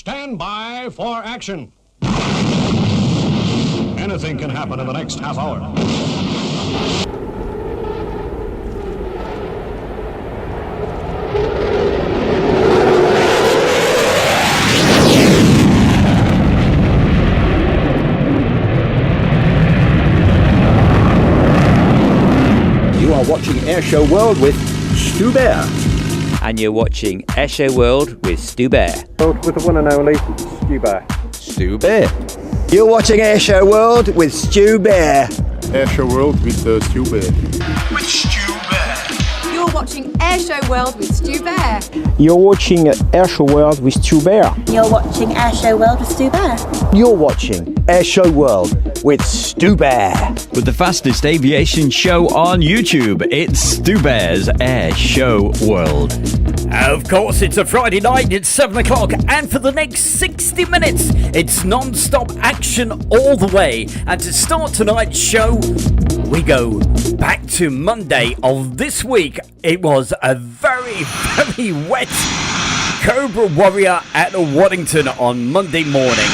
Stand by for action. Anything can happen in the next half hour. You are watching Airshow World with Stu Bear. And you're watching Airshow World with Stu Bear. With the one and only Stu Bear. Stu Bear. You're watching Airshow World with Stu Bear. Airshow World with Stu Bear. With Stu Bear. You're watching Airshow World with Stu Bear. You're watching Airshow World with Stu Bear. You're watching Airshow World with Stu Bear. You're watching Airshow World with Stu Bear. With the fastest aviation show on YouTube, it's Stu Bear's Airshow World. Of course, it's a Friday night, it's 7 o'clock, and for the next 60 minutes, it's non-stop action all the way. And to start tonight's show, we go back to Monday of this week. It was a very, very wet Cobra Warrior at Waddington on Monday morning.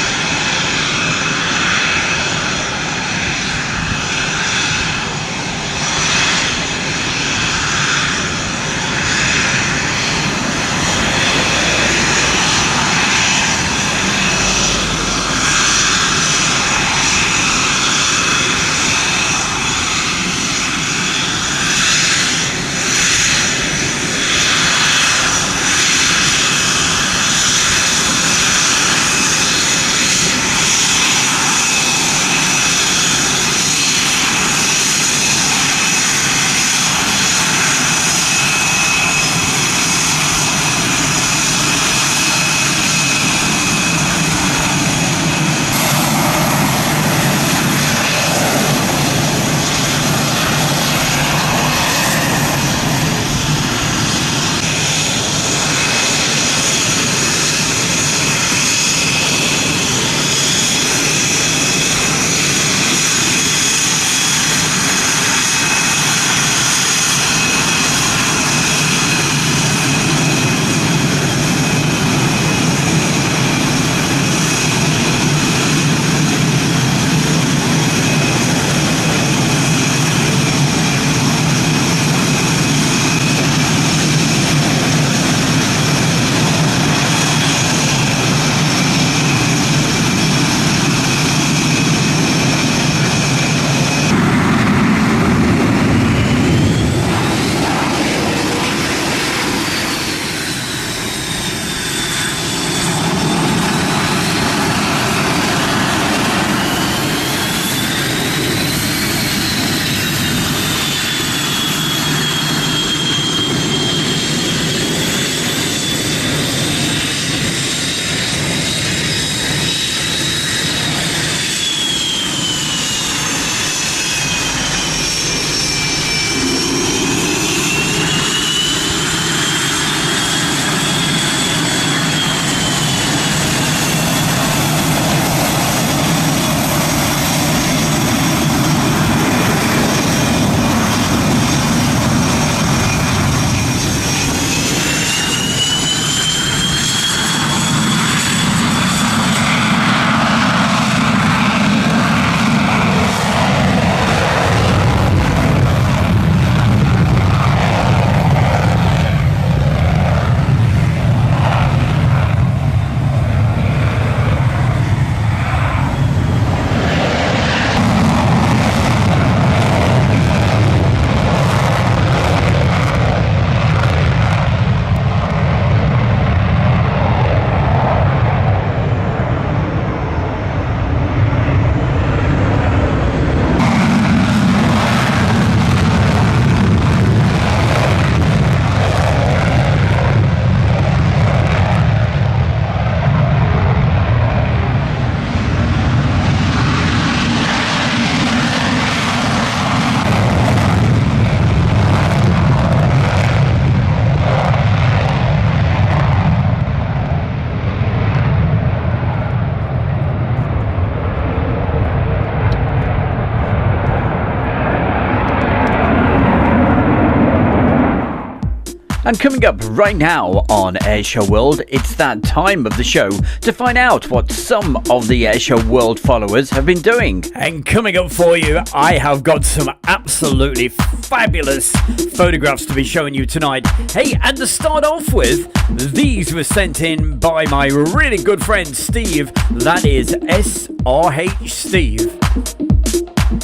And coming up right now on Airshow World, it's that time of the show to find out what some of the Airshow World followers have been doing. And coming up for you, I have got some absolutely fabulous photographs to be showing you tonight. Hey, and to start off with, these were sent in by my really good friend Steve. That is SRH Steve.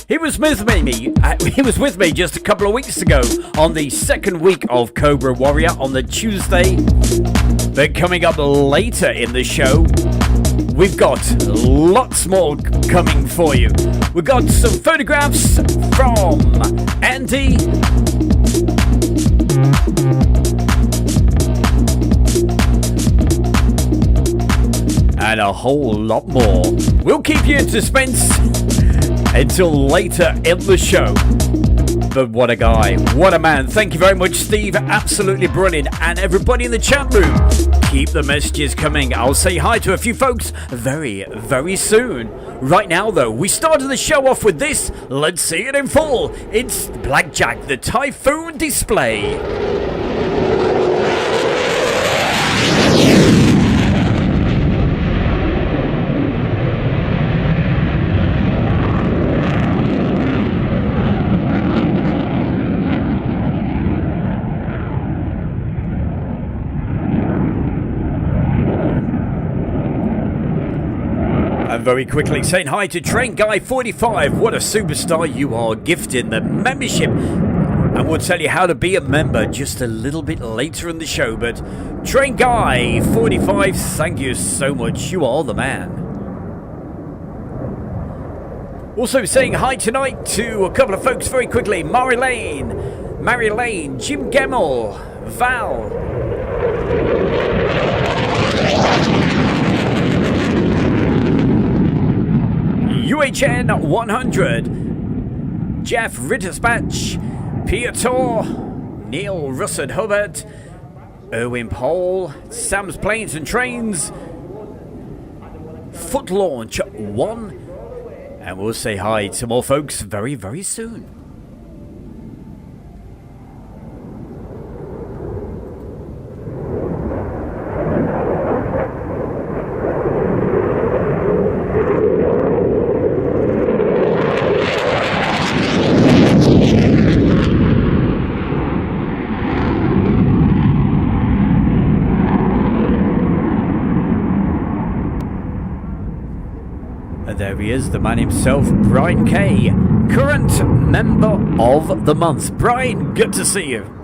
He was with me just a couple of weeks ago on the second week of Cobra Warrior on the Tuesday. But coming up later in the show, we've got lots more coming for you. We've got some photographs from Andy. And a whole lot more. We'll keep you in suspense until later in the show. But what a guy, what a man. Thank you very much, Steve. Absolutely brilliant. And everybody in the chat room, keep the messages coming. I'll say hi to a few folks very, very soon. Right now, though, we started the show off with this. Let's see it in full. It's Blackjack, the Typhoon display. Very quickly saying hi to Train Guy 45. What a superstar you are, gifting the membership, and we'll tell you how to be a member just a little bit later in the show. But Train Guy 45, thank you so much, you are the man. Also saying hi tonight to a couple of folks very quickly. Mary Lane, Jim Gemmell, Val, UHN 100, Jeff Ritterspatch, Piotr, Neil Russell Hubbard, Erwin Pole, Sam's Planes and Trains, Foot Launch 1, and we'll say hi to more folks very, very soon. There he is, the man himself, Brian Kay, current member of the month. Brian, good to see you.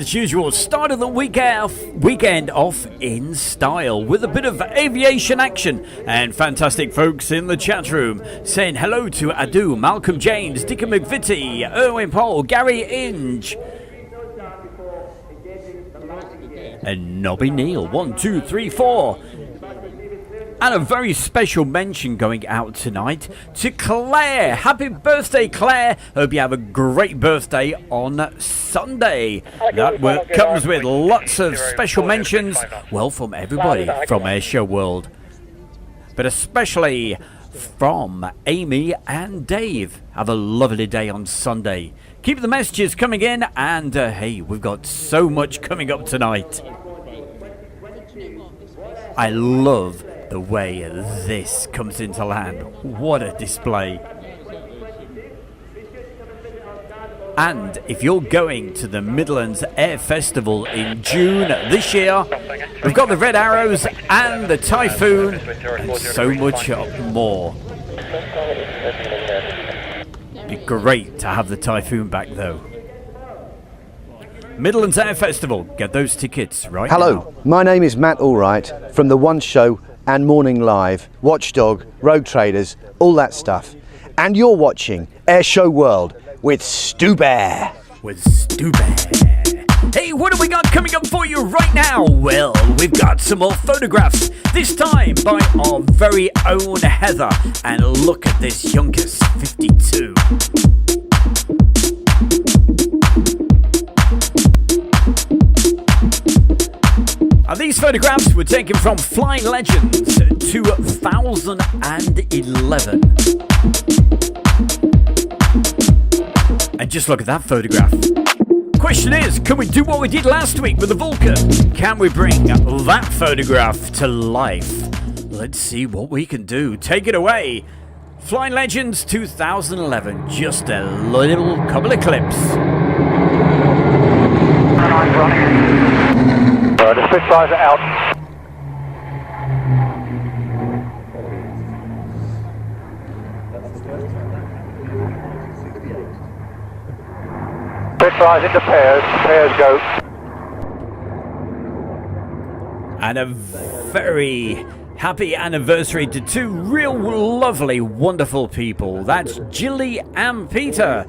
as usual, started the weekend off in style with a bit of aviation action and fantastic folks in the chat room saying hello to Adu, Malcolm James, Dickie McVitie, Erwin Paul, Gary Inge, and Nobby Neal. 1, 2, 3, 4. And a very special mention going out tonight to Claire. Happy birthday, Claire. Hope you have a great birthday on Sunday. That comes with lots of special mentions, well, from everybody from Airshow World. But especially from Amy and Dave. Have a lovely day on Sunday. Keep the messages coming in, and hey, we've got so much coming up tonight. I love the way this comes into land. What a display. And if you're going to the Midlands Air Festival in June this year, we've got the Red Arrows and the Typhoon and so much more. It'd be great to have the Typhoon back though. Midlands Air Festival, get those tickets right now. Hello, my name is Matt Allwright from The One Show and Morning Live, Watchdog, Rogue Traders, all that stuff. And you're watching Airshow World with Stu Bear. Hey, what have we got coming up for you right now? Well, we've got some more photographs, this time by our very own Heather. And look at this youngest, 52. And these photographs were taken from Flying Legends 2011. And just look at that photograph. Question is, can we do what we did last week with the Vulcan? Can we bring that photograph to life? Let's see what we can do. Take it away. Flying Legends 2011. Just a little couple of clips. The Spitfires are out. Spitfires into pairs. Pairs go. And a very happy anniversary to two real lovely, wonderful people. That's Jilly and Peter.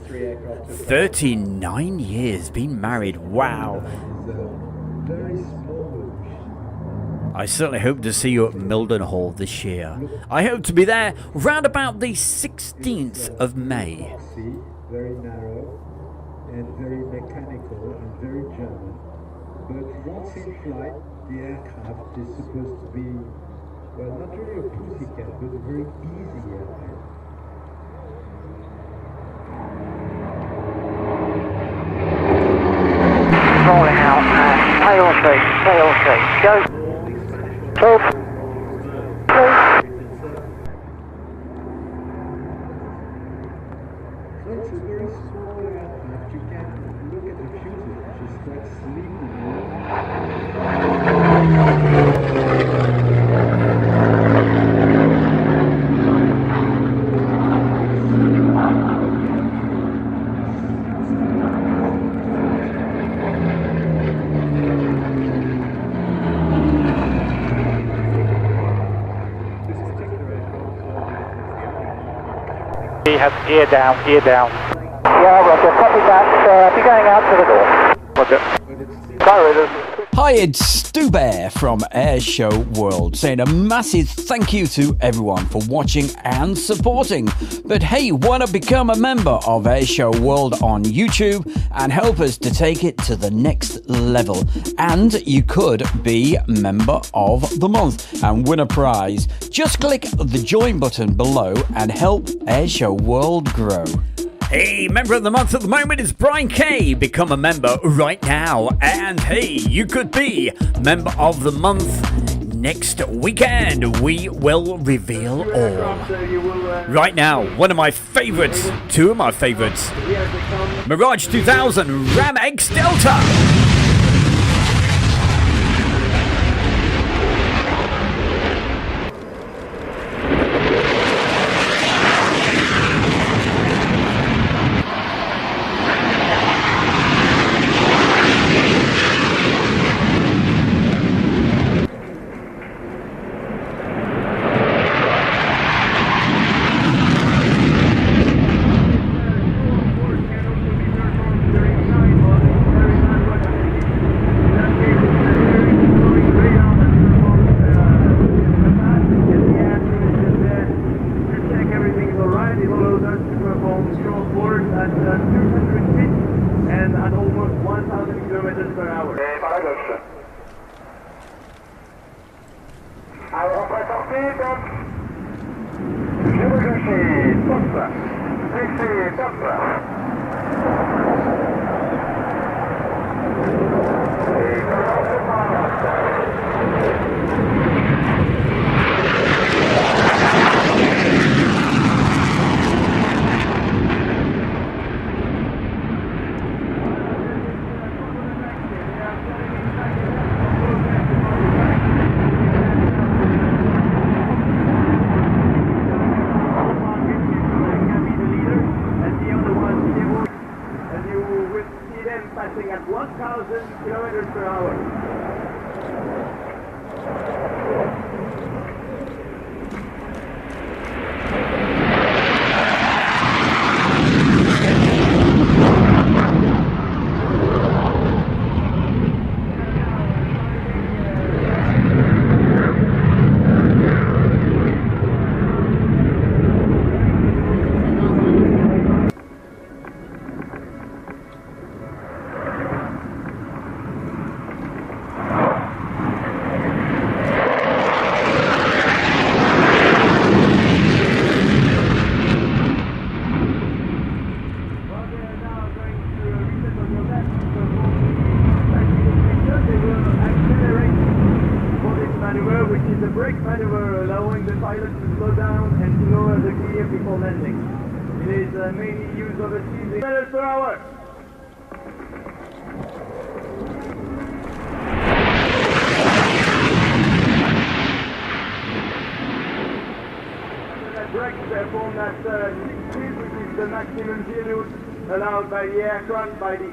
39 years, been married. Wow. I certainly hope to see you at Mildenhall this year. I hope to be there round about the 16th of May. Very narrow and very mechanical and very German. But once in flight, the aircraft is supposed to be, well, not really a pussycat, but a very easy airplane. Rolling out, tail 3, go. 12, 2. It's a very small aircraft. You can look at the fuselage, it's quite He has gear down. Yeah, Roger, copy that. Be going out to the door. Roger. Sorry, Hi, it's Stu Bear from Airshow World, saying a massive thank you to everyone for watching and supporting. But hey, why not become a member of Airshow World on YouTube and help us to take it to the next level? And you could be Member of the Month and win a prize. Just click the join button below and help Airshow World grow. Hey, Member of the Month at the moment is Brian K. Become a member right now. And hey, you could be Member of the Month next weekend. We will reveal all. Right now, one of my favorites, two of my favorites, Mirage 2000 Ram X Delta.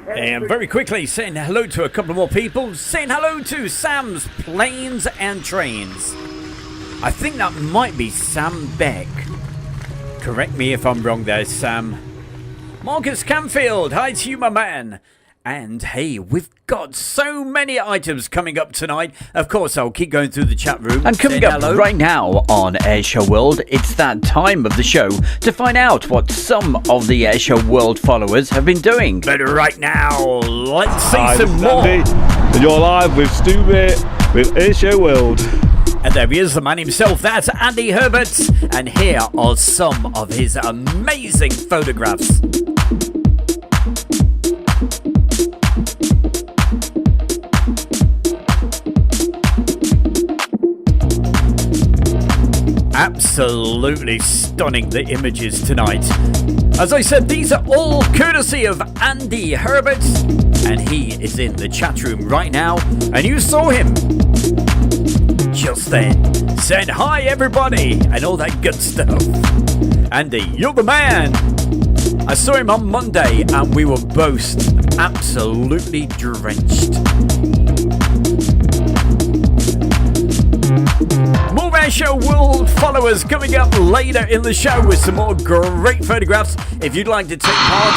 And very quickly, saying hello to a couple more people. Saying hello to Sam's Planes and Trains. I think that might be Sam Beck. Correct me if I'm wrong there, Sam. Marcus Camfield, hi to you, my man. And hey, we've got so many items coming up tonight. Of course, I'll keep going through the chat room. And coming up right now on Airshow World, it's that time of the show to find out what some of the Airshow World followers have been doing. But right now, let's see some more. And you're live with Stu Bear with Airshow World. And there he is, the man himself. That's Andy Herbert. And here are some of his amazing photographs. Absolutely stunning, the images tonight. As I said, these are all courtesy of Andy Herbert, and he is in the chat room right now, and you saw him just then, saying hi everybody, and all that good stuff. Andy, you're the man. I saw him on Monday, and we were both absolutely drenched. More Airshow World followers coming up later in the show with some more great photographs. If you'd like to take part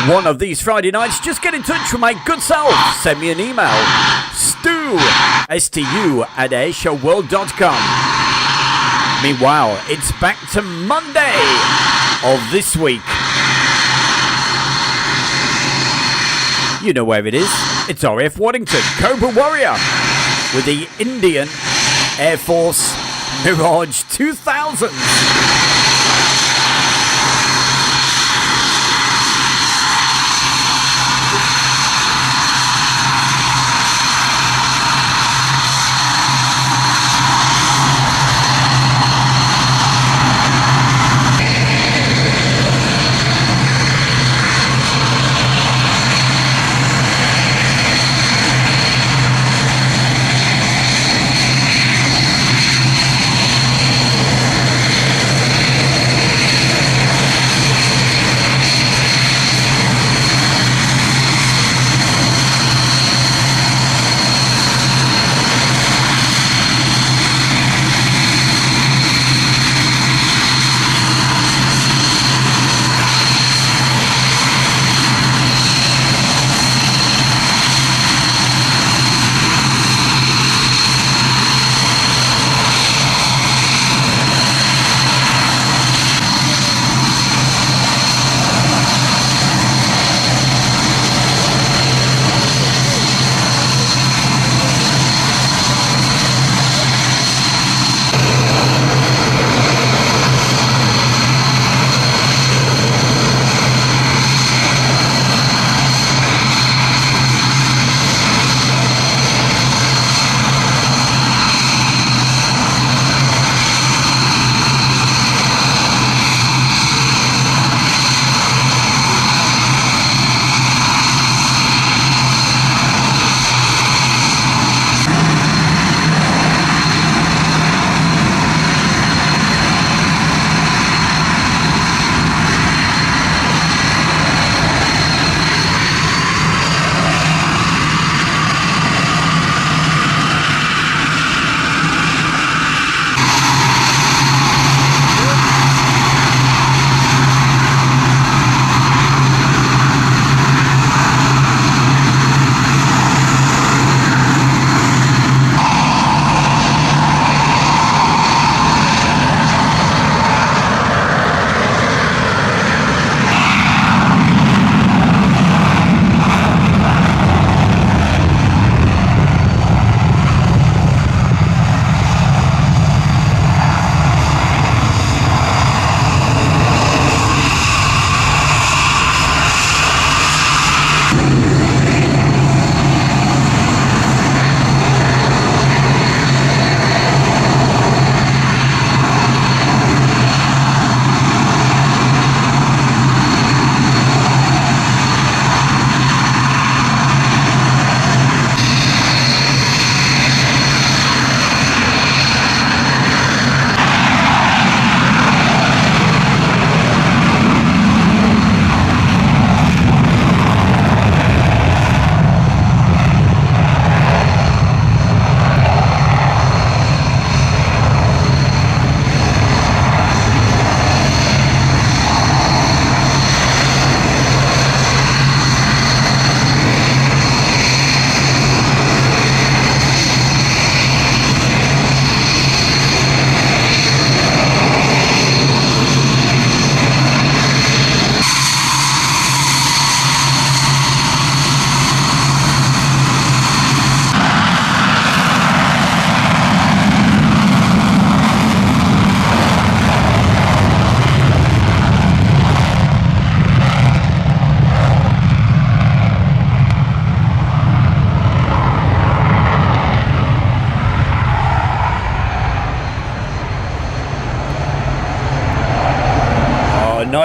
one of these Friday nights, just get in touch with my good self. Send me an email, stu@airshowworld.com. Meanwhile, it's back to Monday of this week. You know where it is. It's RAF Waddington, Cobra Warrior, with the Indian Air Force Mirage 2000.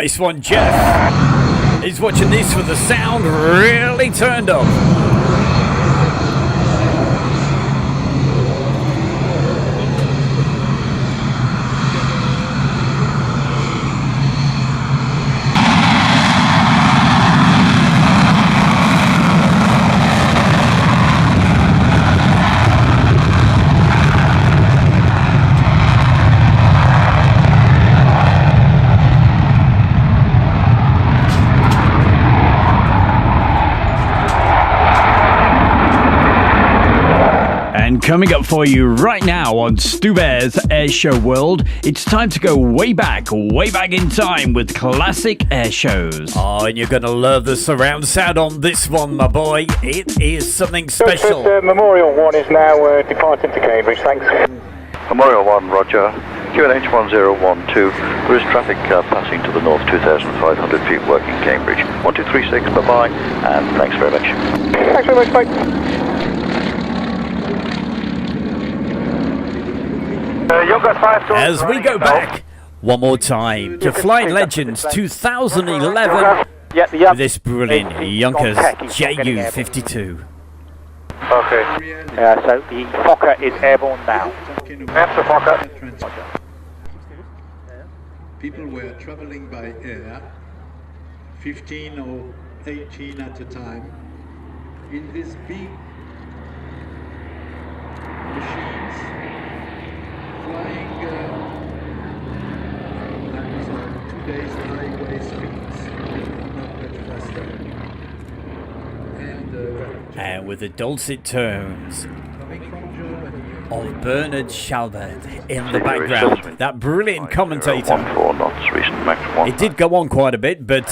Nice one, Jeff. He's watching this with the sound really turned up. Coming up for you right now on Stu Bear's Airshow World, it's time to go way back in time with classic air shows. Oh, and you're going to love the surround sound on this one, my boy. It is something special. Memorial 1 is now departing to Cambridge, thanks. Memorial 1, roger. QNH 1012. There is traffic passing to the north, 2,500 feet, working Cambridge. 1236, bye-bye, and thanks very much. Thanks very much, mate. As we go back one more time to Flying Legends 2011 with this brilliant Yonkers JU-52. Okay. So the Fokker is airborne now. That's the Fokker. People were traveling by air, 15 or 18 at a time, in these big machines, flying at today's highway speeds, not much faster. And with the dulcet tones of Bernard Schalbert in the background, that brilliant commentator. 14 knots, recent Mach 1. It did go on quite a bit, but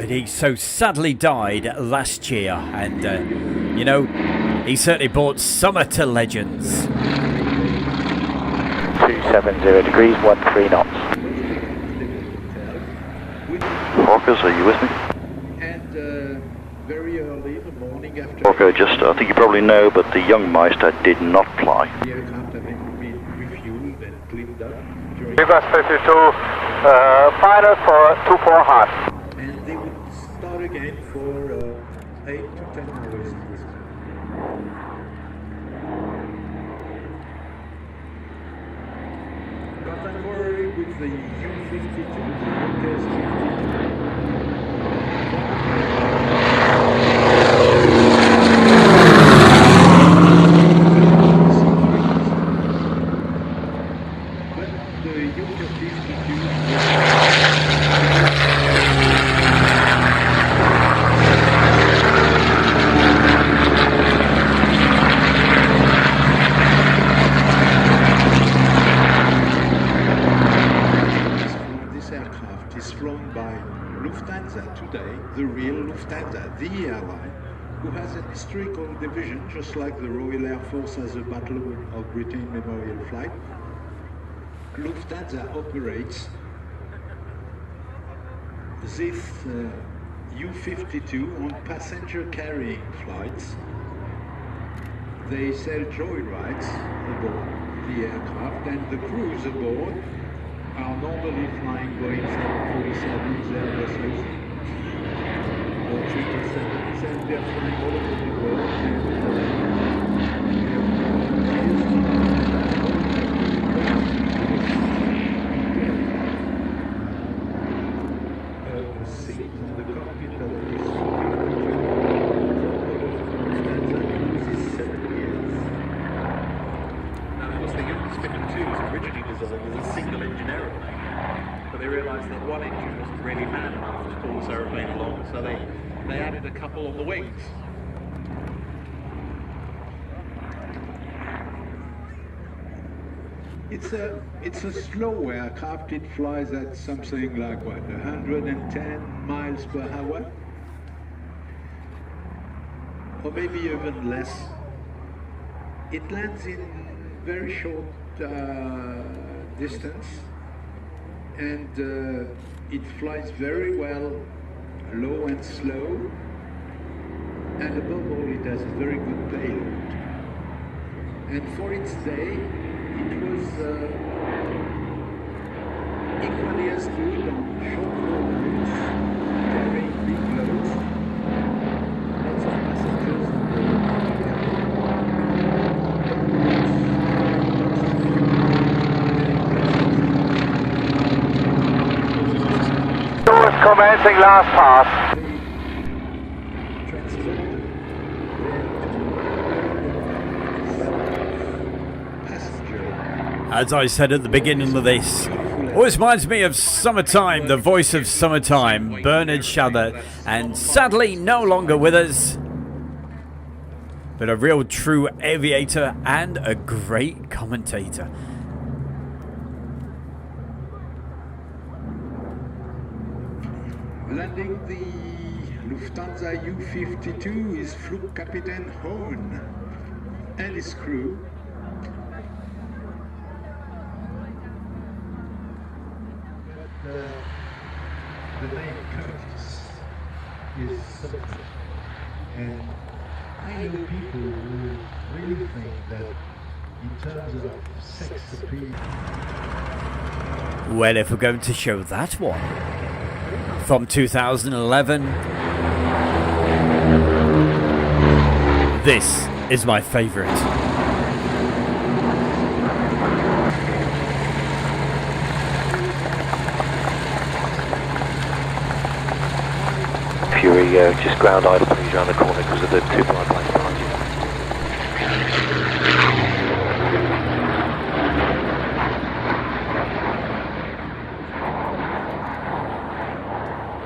he so sadly died last year, and you know, he certainly brought summer to Legends. 270 degrees, 13 knots. Hawkers, are you with me? And very early in the morning after... Hawker, just, I think you probably know, but the young Meister did not fly. The aircraft having been refueled and cleaned up during... Reverse 32, final for 24.5. And they would start again for 8 to 10 hours. But I'm worried with the U-52, the Yonkers 52. The real Lufthansa, the airline, who has an historical division, just like the Royal Air Force has a Battle of Britain Memorial Flight. Lufthansa operates this U-52 on passenger-carrying flights. They sell joyrides aboard the aircraft, and the crews aboard are normally flying Boeing 747s, Airbuses, or 777s, and they're flying all over the world. And seat in the cockpit of this uses 7 years. Now, of course, the U-52 was originally designed as a single-engine aeroplane, but they realised that one engine wasn't really man enough to pull this aeroplane along, so they added a couple on the wings. It's a slow aircraft. It flies at something like what, 110 miles per hour, or maybe even less. It lands in very short distance, and it flies very well, low and slow, and above all it has a very good payload. And for its day, it was Equally as good on short haul routes, carrying big loads. Lots of passengers on the Doors commencing last pass. As I said at the beginning of this, always reminds me of summertime, the voice of summertime, Bernard Shatter, and sadly no longer with us, but a real true aviator and a great commentator. Landing the Lufthansa U-52 is Flugkapitän Hohn and his crew. The name Curtis is something, and I know people who really think that in terms of sex appeal. Well, if we're going to show that one from 2011, this is my favourite. Fury, just ground idle please around the corner because of the two blind planes behind you.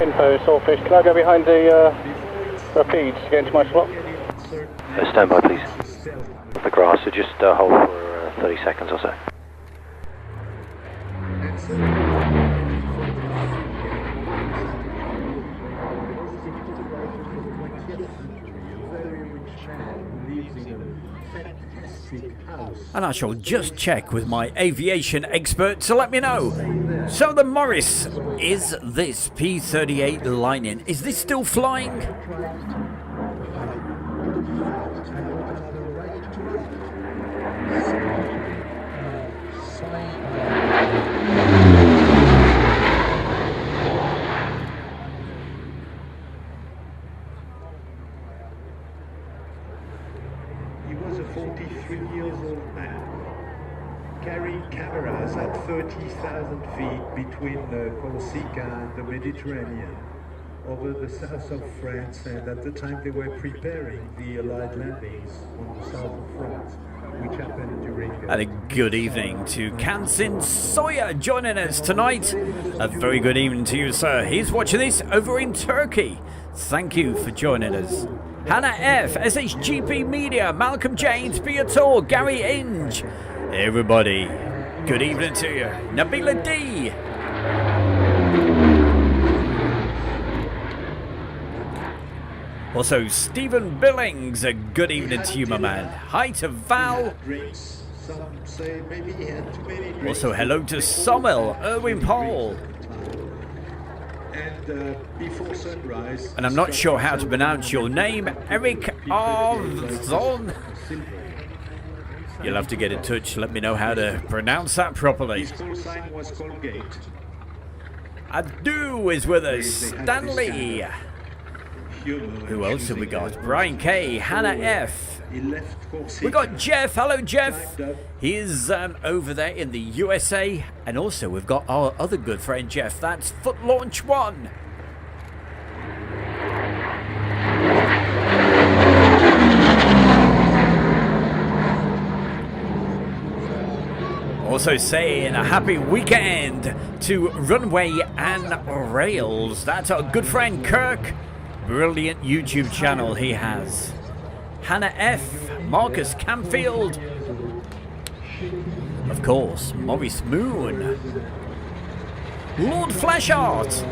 Info, Sawfish. Can I go behind the Rapides to get into my slot? Stand by please. The grass, so just hold for 30 seconds or so. And I shall just check with my aviation expert to let me know. So the Morris, is this P-38 line-in? Is this still flying? He was a 43-year-old man, carrying cameras at 30,000 feet between Corsica and the Mediterranean, over the south of France, and at the time they were preparing the Allied landings on the south of France, which happened during... And a good evening to Kansin Sawyer joining us tonight. A very good evening to you, sir. He's watching this over in Turkey. Thank you for joining us. Hannah F, SHGP Media, Malcolm James, Beator, Gary Inge. Everybody, good evening to you. Nabila D. Also, Stephen Billings, a good evening to you, my man. Hi to Val. Also, hello to Sommel, Erwin Paul. Before sunrise, and I'm not sure how to pronounce your name, Eric Arvzon. You'll have to get in touch, let me know how to pronounce that properly. His call sign was Colgate. Adu is with us, Stanley. Who else have we got? Brian K, Hannah F. We got Jeff. Hello, Jeff. He's over there in the USA. And also, we've got our other good friend, Jeff. That's Foot Launch 1. Also saying a happy weekend to Runway and Rails. That's our good friend, Kirk. Brilliant YouTube channel he has. Hannah F, Marcus Camfield, of course, Maurice Moon, Lord Fleshart,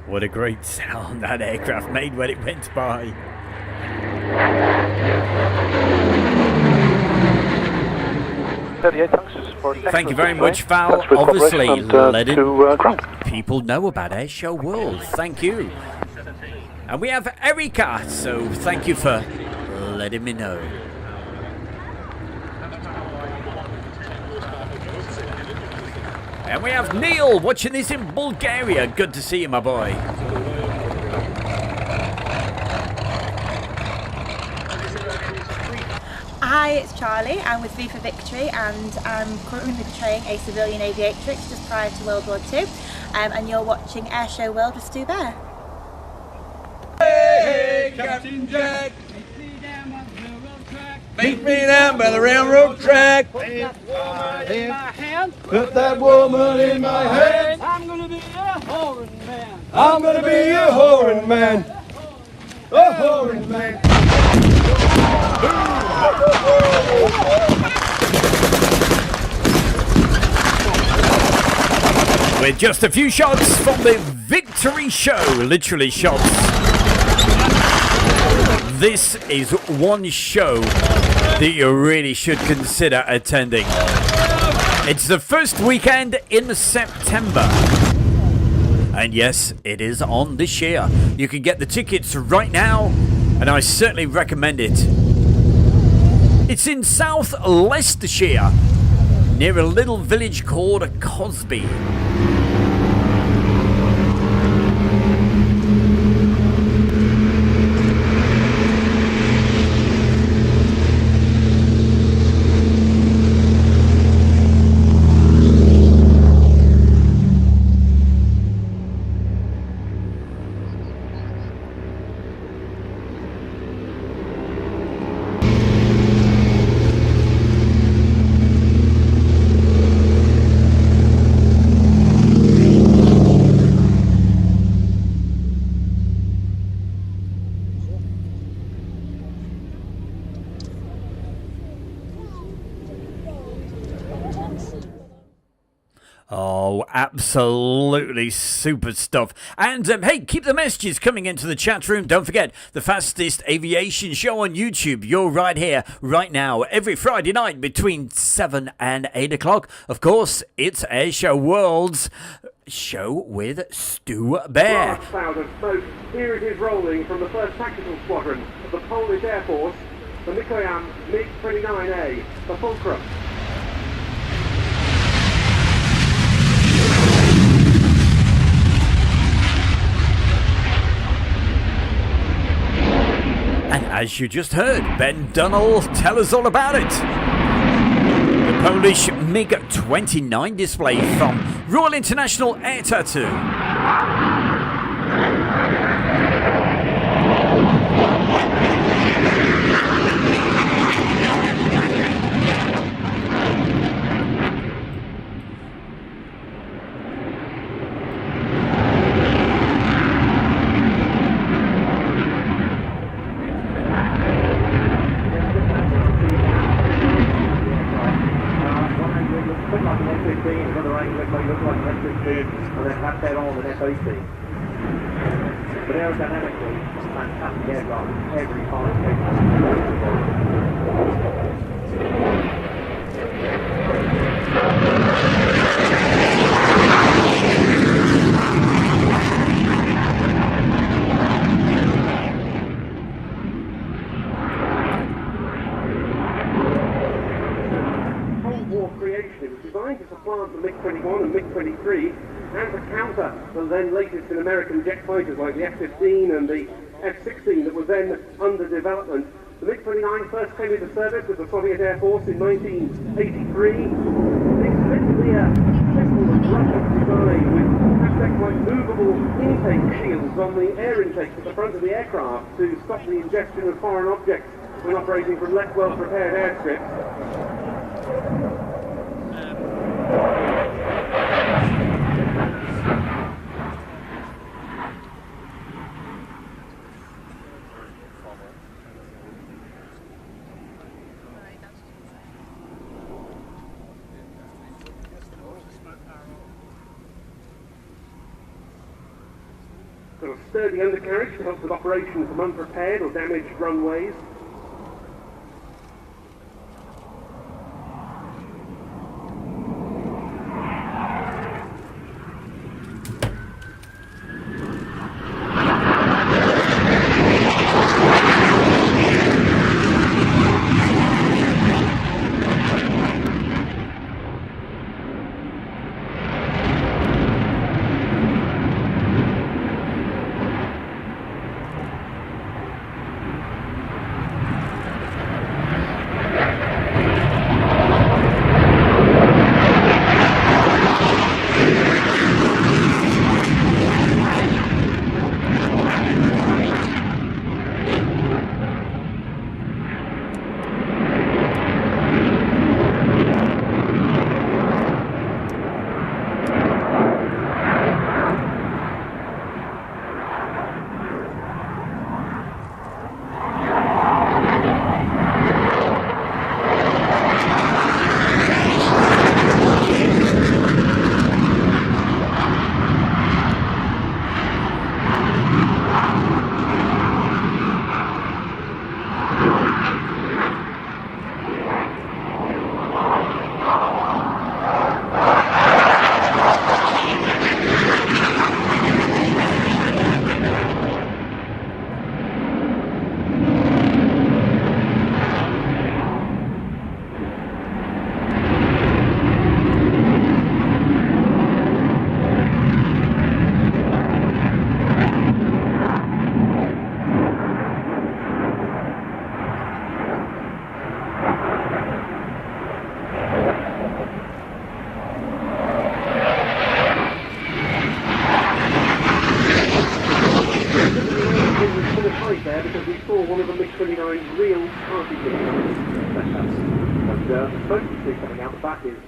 what a great sound that aircraft made when it went by. Thank you very much, Val. Obviously, letting people know about Airshow World. Thank you. And we have Erica, so thank you for letting me know. And we have Neil watching this in Bulgaria. Good to see you, my boy. Hi, it's Charlie. I'm with V for Victory and I'm currently portraying a civilian aviatrix just prior to World War II. And you're watching Airshow World with Stu Bear. Hey, Captain Jack, meet me down by the railroad track. Put that woman in my hand. I'm gonna be a whoring man. I'm gonna be a whoring man. A whoring man. With just a few shots from the Victory Show, literally shots. This is one show that you really should consider attending. It's the first weekend in September. And yes, it is on this year. You can get the tickets right now, and I certainly recommend it. It's in South Leicestershire, near a little village called Cosby. Oh, absolutely super stuff. And hey, keep the messages coming into the chat room. Don't forget, the fastest aviation show on YouTube. You're right here, right now, every Friday night between 7 and 8 o'clock. Of course, it's Airshow World's show with Stu Bear. Cloud of smoke. Here it is rolling from the 1st Tactical Squadron of the Polish Air Force, the Mikoyan MiG-29A, the Fulcrum. And as you just heard, Ben Dunnell tell us all about it. The Polish MiG-29 display from Royal International Air Tattoo. And then have that on an F-18. But aerodynamically, fantastic aircraft, every part Cold War creation. It was designed to supplant the MiG-21 and MiG-23 and to counter the then latest in American jet fighters like the F-15 and the F-16 that were then under development. The MiG-29 first came into service with the Soviet Air Force in 1983. It's meant to be a successful and rapid design with aspects like movable intake shields on the air intakes at the front of the aircraft to stop the ingestion of foreign objects when operating from less well-prepared airstrips. Got a sturdy undercarriage to help with operations from unprepared or damaged runways.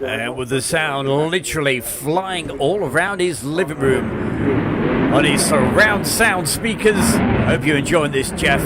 And with the sound literally flying all around his living room on his surround sound speakers. Hope you're enjoying this, Jeff.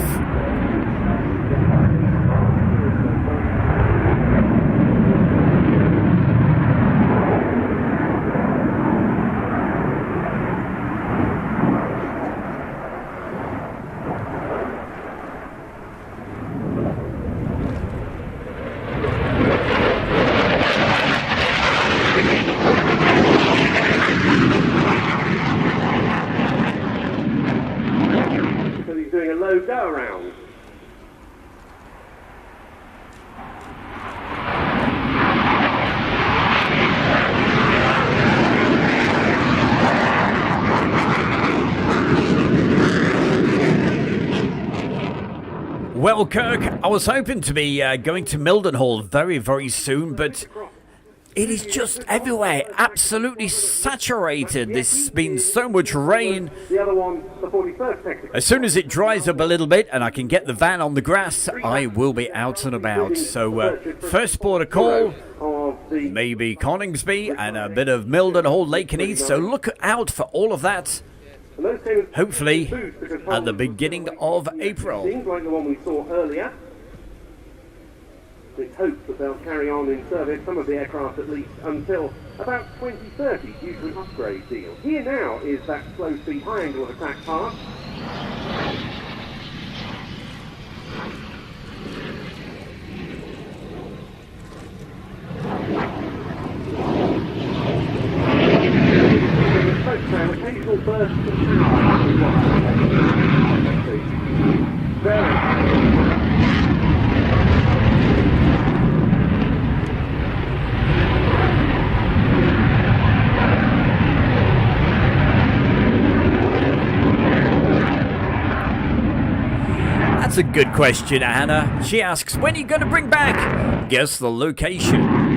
Well, Kirk, I was hoping to be going to Mildenhall very, very soon, but it is just everywhere, absolutely saturated. There's been so much rain. The other one, the 41st technical. As soon as it dries up a little bit and I can get the van on the grass, I will be out and about. So, first port of call, maybe Coningsby and a bit of Mildenhall, Lakenheath. So look out for all of that. Hopefully at the beginning of April. Seems like the one we saw earlier. It's hoped that they'll carry on in service, some of the aircraft at least, until about 2030 due to an upgrade deal. Here now is that slow speed high angle of attack part. Occasional bursts of That's a good question, Anna. She asks, when are you going to bring back? Guess the location.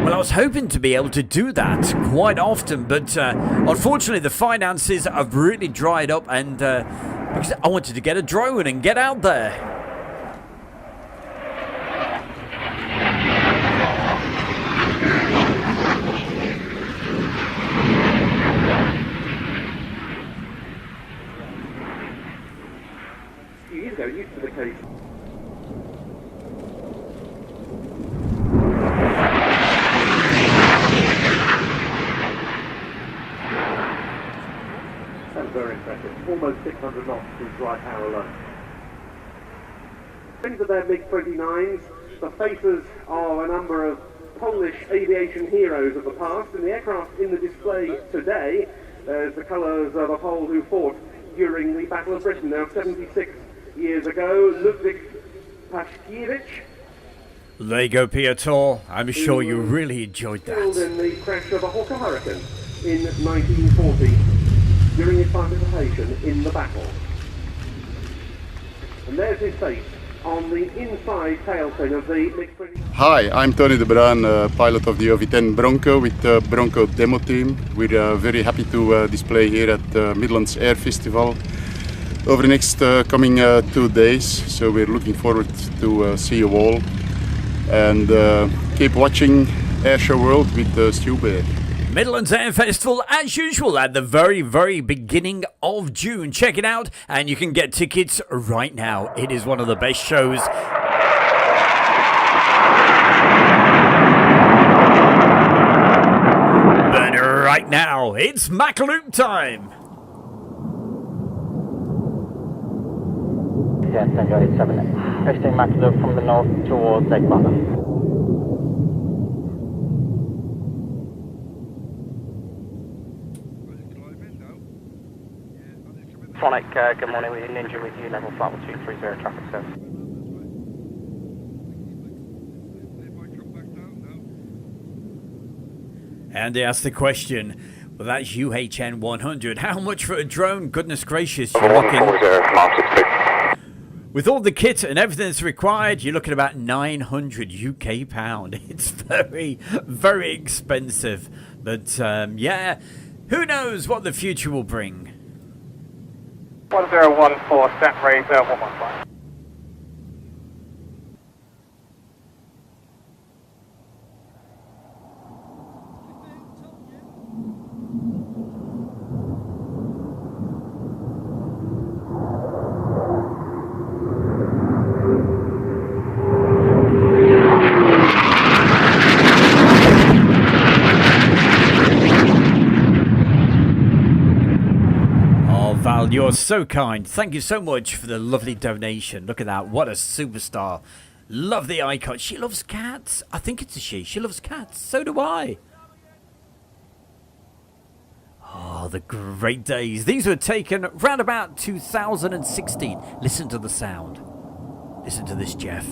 Well, I was hoping to be able to do that quite often, but unfortunately the finances have really dried up, and because I wanted to get a drone and get out there. You go used to the case. That's very impressive. Almost 600 knots through dry power alone. Into their MiG-29s, the faces are a number of Polish aviation heroes of the past, and the aircraft in the display today, there's the colours of a Pole who fought during the Battle of Britain now 76 years ago, Ludwik Paszkiewicz. There you go, Piotr. I'm sure you really enjoyed that. Killed in the crash of a Hawker Hurricane in 1940 during his participation in the battle. And there's his face on the inside tail fin of the MiG-29. Hi, I'm Tony de Bruin, pilot of the OV-10 Bronco with the Bronco demo team. We're very happy to display here at the Midlands Air Festival over the next coming 2 days. So we're looking forward to see you all. And keep watching Airshow World with Stu Bear. Midlands Air Festival, as usual, at the very, very beginning of June. Check it out, and you can get tickets right now. It is one of the best shows. But right now, it's Mach Loop time. Yes, enjoy it, 7. Testing Mach Loop from the north towards Eggbottom. Sonic, good morning, we're Ninja with you, level flight 230, traffic service. And they asked the question, well, that's UHN 100. How much for a drone? Goodness gracious, you're looking... With all the kit and everything that's required, you're looking at about 900 UK pound. It's very, very expensive. But, yeah, who knows what the future will bring. 1014, set Razor 115. You're so kind. Thank you so much for the lovely donation. Look at that. What a superstar. Love the icon. She loves cats. I think it's a she. She loves cats. So do I. Oh, the great days. These were taken round about 2016. Listen to the sound. Listen to this, Jeff.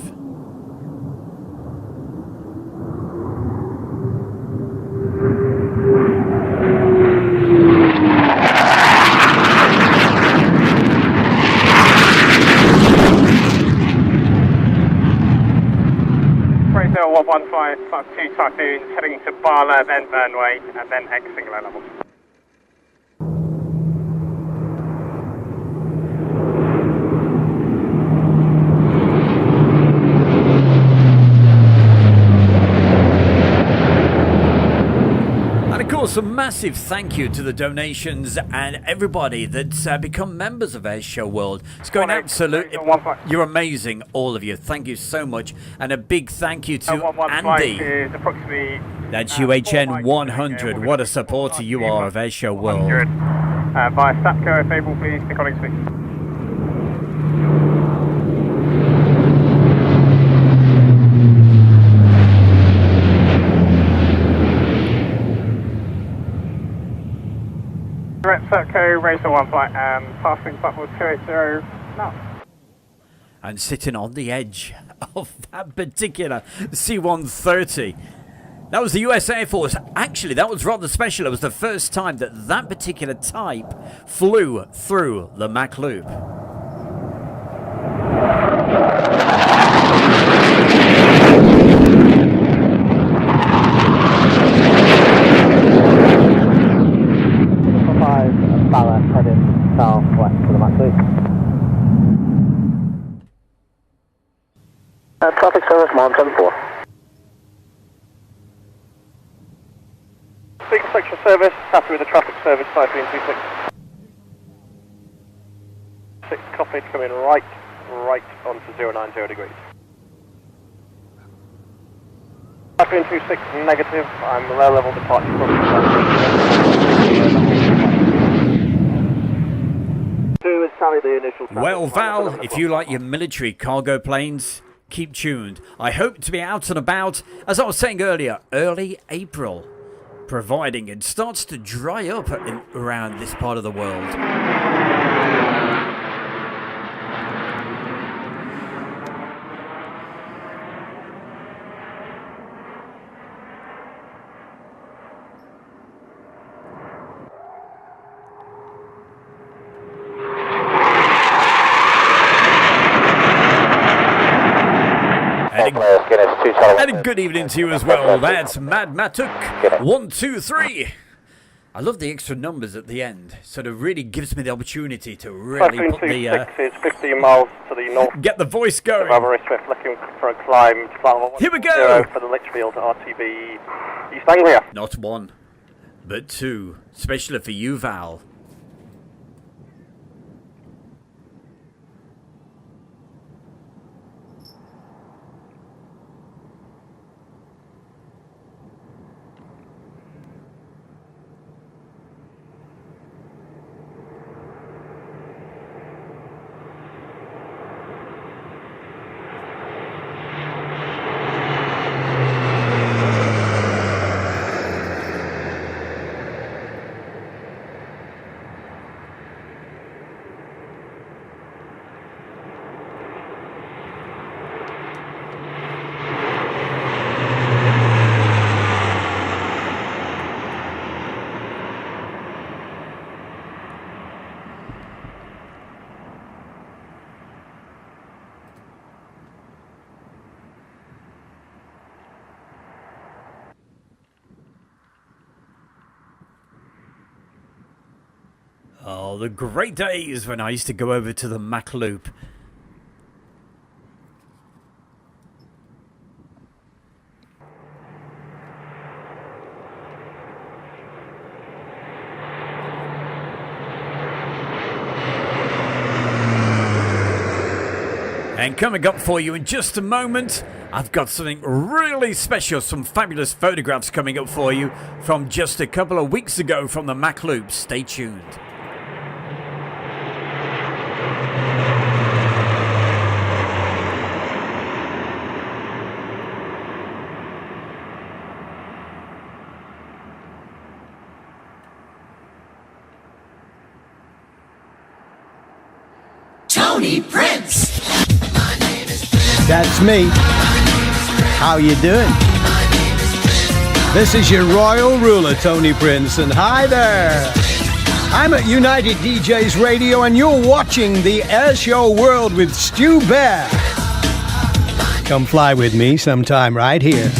Razor 115, Class 2 Typhoon, heading to Barlow, then Burnway, and then exiting low level. Of course, a massive thank you to the donations and everybody that's become members of Airshow World. It's going absolutely... You're amazing, all of you. Thank you so much. And a big thank you to Andy. That's UHN 100. What a supporter you are of Airshow World. Via Statco, if able, please, decoding speed. Direct Satco, Razor 1 flight, passing platform 280 now. And sitting on the edge of that particular C-130. That was the US Air Force. Actually, that was rather special. It was the first time that that particular type flew through the Mach Loop. Heading southwest to the Mach Loop. Traffic service, Mon 74. Big section service, happy with the traffic service, Typhoon 26. 6 copied, coming right onto 090 degrees. Typhoon 26 negative, I'm low level departure from tally the initial... Well, Val, if you like your military cargo planes, keep tuned. I hope to be out and about, as I was saying earlier, early April, providing it starts to dry up around this part of the world. And a good evening to you as well. That's Mad Matuk 123. I love the extra numbers at the end. Sort of really gives me the opportunity to really put the 15 miles to the north. Get the voice going. Looking for a climb. Here we go. For the Litchfield RTB East Anglia. Not one, but two, especially for you, Val. Oh, the great days when I used to go over to the Mach Loop. And coming up for you in just a moment, I've got something really special, some fabulous photographs coming up for you from just a couple of weeks ago from the Mach Loop. Stay tuned. Tony Prince. That's me. How you doing? This is your royal ruler, Tony Prince, and hi there. I'm at United DJs Radio, and you're watching the Airshow World with Stu Bear. Come fly with me sometime right here.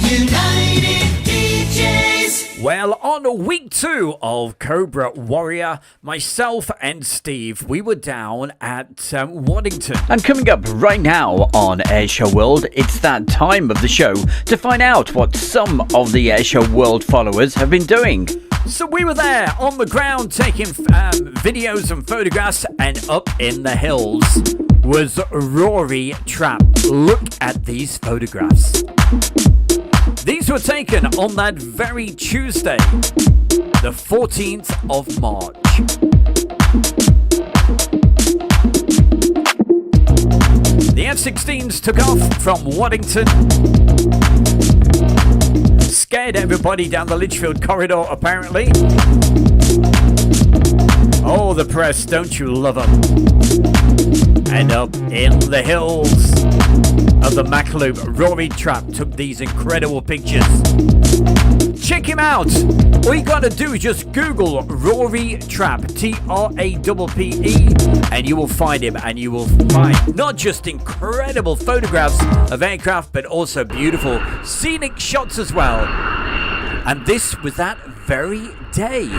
United DJs. Well, on week 2 of Cobra Warrior, myself and Steve, we were down at Waddington. And coming up right now on Airshow World, it's that time of the show to find out what some of the Airshow World followers have been doing. So we were there on the ground taking videos and photographs, and up in the hills was Rory Trapp. Look at these photographs. These were taken on that very Tuesday, the 14th of March. The F-16s took off from Waddington, scared everybody down the Litchfield corridor apparently. Oh, the press, don't you love them? And up in the hills of the Mach Loop, Rory Trapp took these incredible pictures. Check him out. All you gotta do is just Google Rory Trapp, T-R-A-P-P-E, and you will find him, and you will find not just incredible photographs of aircraft, but also beautiful scenic shots as well. And this was that very day.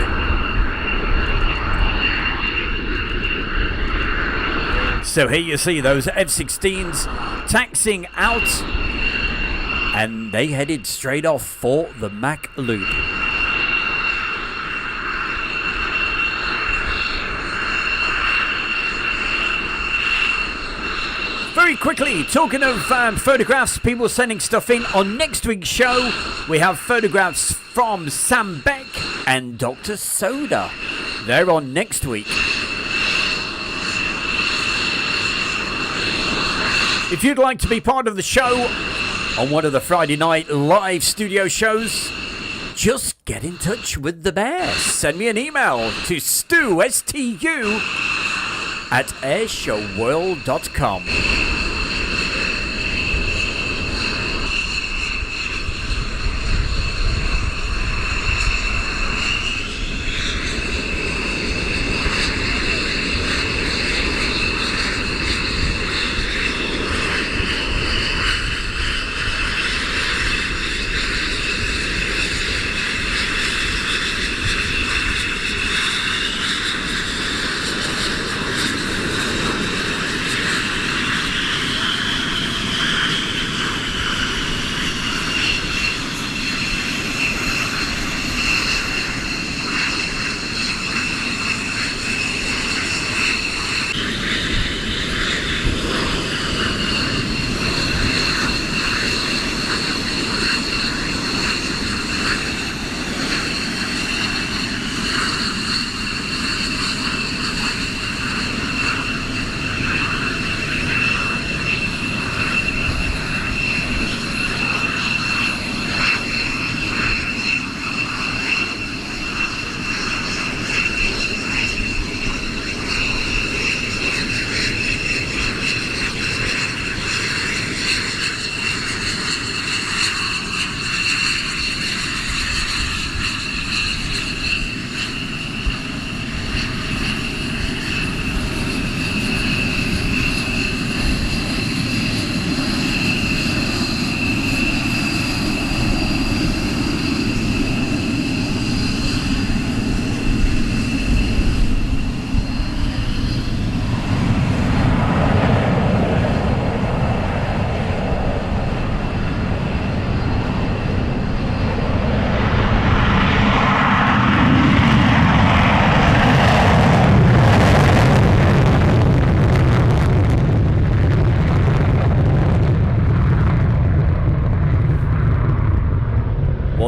So here you see those F-16s taxiing out, and they headed straight off for the Mach Loop. Very quickly, talking of photographs, people sending stuff in. On next week's show, we have photographs from Sam Beck and Dr. Soda. They're on next week. If you'd like to be part of the show on one of the Friday night live studio shows, just get in touch with the bear. Send me an email to Stu, S-T-U, at airshowworld.com.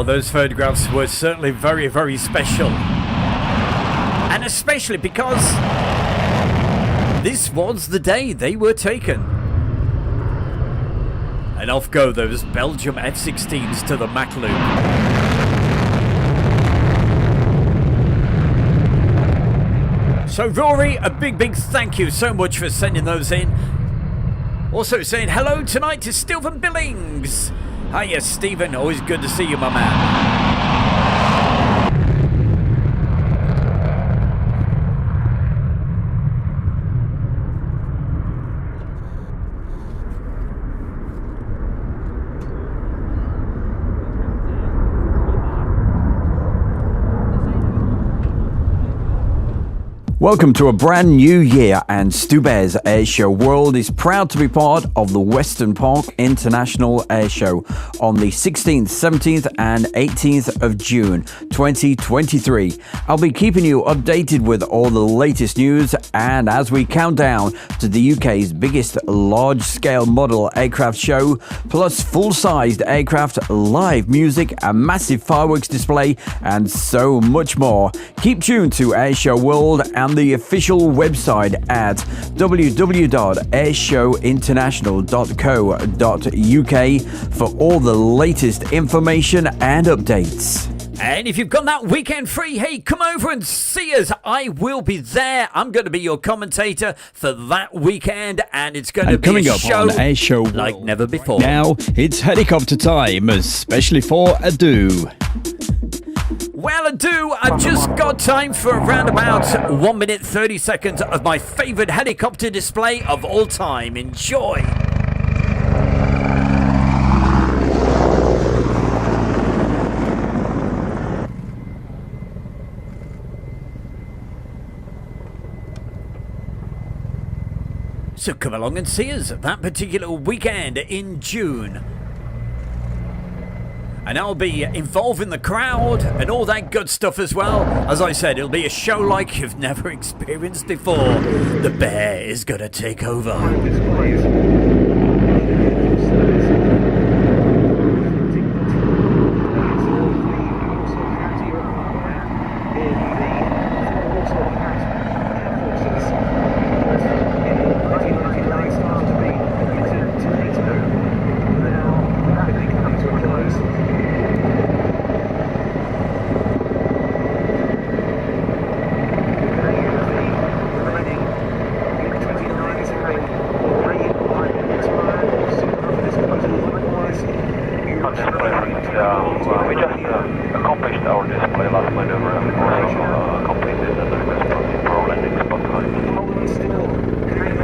Those photographs were certainly very, very special. And especially because this was the day they were taken. And off go those Belgium F-16s to the Mach Loop. So Rory, a big, big thank you so much for sending those in. Also saying hello tonight to Stephen Billings. Hiya, Stephen. Always good to see you, my man. Welcome to a brand new year, and Stu Bear's Airshow World is proud to be part of the Western Park International Airshow on the 16th, 17th and 18th of June 2023. I'll be keeping you updated with all the latest news, and as we count down to the UK's biggest large-scale model aircraft show, plus full-sized aircraft, live music, a massive fireworks display, and so much more. Keep tuned to Airshow World and the official website at www.airshowinternational.co.uk for all the latest information and updates. And if you've got that weekend free, hey, come over and see us. I will be there. I'm going to be your commentator for that weekend, and it's going to be coming a up show on Airshow like never before. Now it's helicopter time, especially for Adu. Well, Adu, I've just got time for around about 1 minute 30 seconds of my favourite helicopter display of all time. Enjoy. So come along and see us that particular weekend in June. And I'll be involving the crowd and all that good stuff as well. As I said, it'll be a show like you've never experienced before. The bear is gonna take over.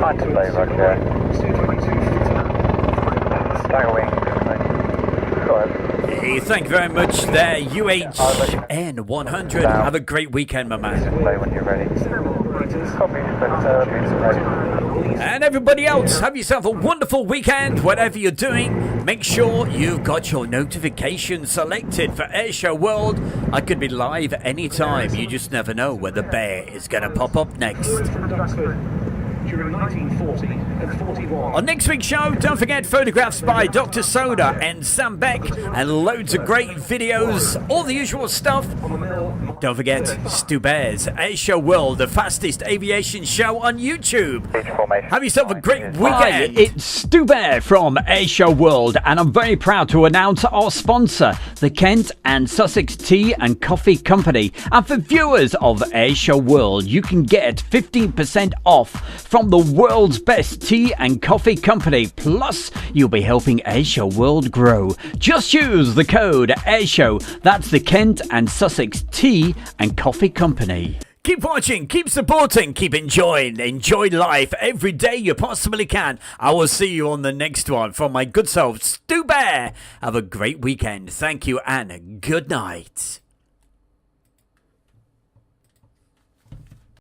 Line to play, Roger. Stagger wing. Go ahead. Hey, thank you very much there, UHN 100. Have a great weekend, my man. Play when you're ready. Copy, but ready. And everybody else, have yourself a wonderful weekend, whatever you're doing. Make sure you've got your notifications selected for Airshow World. I could be live anytime. You just never know where the bear is going to pop up next. During 1940 and 41. On next week's show, don't forget photographs by Dr. Soda and Sam Beck and loads of great videos, all the usual stuff. Don't forget Stu Bear's Airshow World, the fastest aviation show on YouTube. Have yourself a great Hi, weekend. it's Stu Bear from Airshow World, and I'm very proud to announce our sponsor, the Kent and Sussex Tea and Coffee Company. And for viewers of Airshow World, you can get 15% off from the world's best tea and coffee company. Plus, you'll be helping Airshow World grow. Just use the code AIRSHOW. That's the Kent and Sussex Tea and Coffee Company. Keep watching, keep supporting, keep enjoying. Enjoy life every day you possibly can. I will see you on the next one. From my good self, Stu Bear. Have a great weekend. Thank you and good night.